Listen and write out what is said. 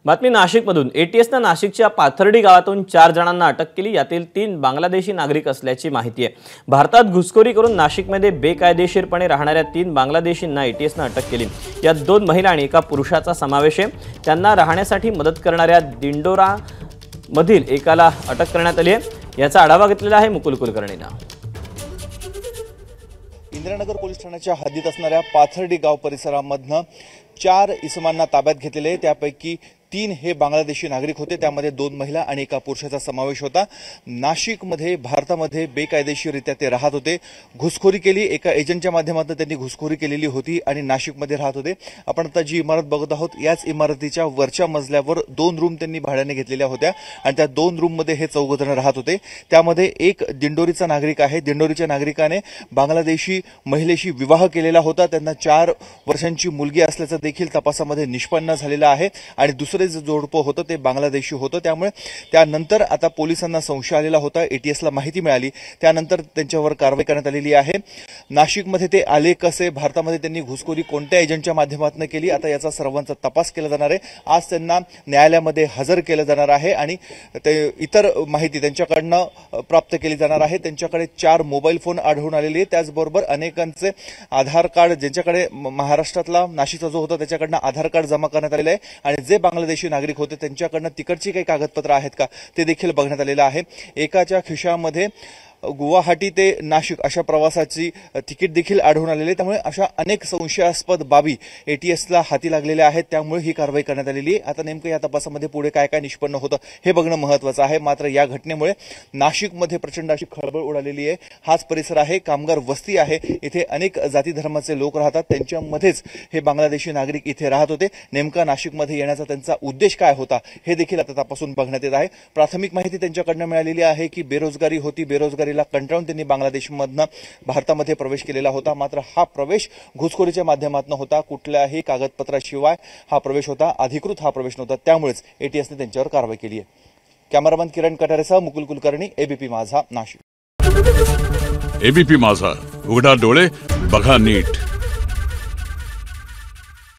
बातमी नाशिकमधून। एटीएसनं नाशिकच्या पाथर्डी गावातून 4 जणांना अटक केली। यातील 3 बांगलादेशी नागरिक असल्याची माहिती आहे। भारतात घुसखोरी करून नाशिकमध्ये बेकायदेशीरपणे राहणाऱ्या 3 बांगलादेशींना एटीएसनं अटक केली। यात 2 महिला आणि एका पुरुषाचा समावेश आहे। त्यांना राहण्यासाठी मदत करणाऱ्या दिंडोरा मधील एकाला अटक करण्यात आली आहे। याचा आढावा घेतलेला आहे मुकुल कुलकर्णीने। इंदिरानगर पोलीस ठाण्याच्या हद्दीत असणाऱ्या पाथर्डी गाव परिसरामधनं 4 इसमांना ताब्यात घेतलेले, त्यापैकी 3 हे बांगलादेशी नागरिक होते। त्यामध्ये 2 महिला आणि एका पुरुषाचा समावेश होता। नाशिकमध्ये भारतामध्ये बेकायदेशीररित्या ते राहत होते। घुसखोरी केली, एका एजंटच्या माध्यमातून त्यांनी घुसखोरी केलेली होती आणि नाशिकमध्ये राहत होते। आपण आता जी इमारत बघत आहोत, याच इमारतीच्या वरच्या मजल्यावर 2 रूम त्यांनी भाड्याने घेतलेल्या होत्या आणि त्या 2 रूममध्ये हे 4 जण राहत होते। त्यामध्ये एक दिंडोरीचा नागरिक आहे। दिंडोरीच्या नागरिकाने बांगलादेशी महिलेशी विवाह केलेला होता। त्यांना 4 वर्षांची मुलगी असल्याचं देखील तपासामध्ये निष्पन्न झालेलं आहे आणि दुसरे जोडपं होतं ते बांगलादेशी होतं। त्यामुळे त्यानंतर आता पोलिसांना संशय आलेला होता, एटीएसला माहिती मिळाली, त्यानंतर त्यांच्यावर कारवाई करण्यात आलेली आहे। नाशिकमध्ये ते आले कसे, भारतामध्ये त्यांनी घुसखोरी कोणत्या एजंटच्या माध्यमातून केली, आता याचा सर्वांचा तपास केला जाणार आहे। आज त्यांना न्यायालयामध्ये हजर केलं जाणार आहे आणि इतर माहिती त्यांच्याकडनं प्राप्त केली जाणार आहे। त्यांच्याकडे 4 मोबाईल फोन आढळून आलेले आहेत। त्याचबरोबर अनेकांचे आधार कार्ड, ज्यांच्याकडे महाराष्ट्रातला नाशिकचा जो होता त्याच्याकडनं आधार कार्ड जमा करण्यात आलेलं आहे आणि जे बांगलादेशी नागरिक होते त्यांच्याकडनं तिकडची काही कागदपत्र आहेत का ते देखील बघण्यात आलेलं आहे। एकाच्या खिशामध्ये गुवाहाटी ते नाशिक अशा प्रवासाची तिकीट देखील आढळून आलेली आहे। त्यामुळे अशा अनेक संशयास्पद बाबी एटीएसला हाती लागलेल्या आहेत, त्यामुळे ही कारवाई करण्यात आलेली आहे। आता नेमकं या तपासामध्ये पुढे काय काय निष्पन्न होतं हे बघणं महत्त्वाचं आहे। मात्र या घटनेमुळे नाशिकमध्ये प्रचंड अशी खळबळ उडालेली आहे। हाच परिसर आहे, कामगार वस्ती आहे, इथे अनेक जाती धर्माचे लोक राहतात, त्यांच्यामध्येच हे बांगलादेशी नागरिक इथे राहत होते। नेमका नाशिकमध्ये येण्याचा त्यांचा उद्देश काय होता हे देखील आता तपासून बघण्यात येत आहे। प्राथमिक माहिती त्यांच्याकडनं मिळालेली आहे की बेरोजगारी होती, बेरोजगारी कंटाळून त्यांनी बांगलादेशमधनं भारतामध्ये प्रवेश केलेला होता। मात्र हा प्रवेश घुसखोरीच्या माध्यमातून होता, कुठल्याही कागदपत्राशिवाय हा प्रवेश होता, अधिकृत हा प्रवेश नव्हता। त्यामुळेच एटीएसने त्यांच्यावर कारवाई केली आहे। कॅमेरामन किरण कटारेसह मुकुल कुलकर्णी, एबीपी माझा, नाशिक। एबीपी माझा, उघडा डोळे बघा नीट।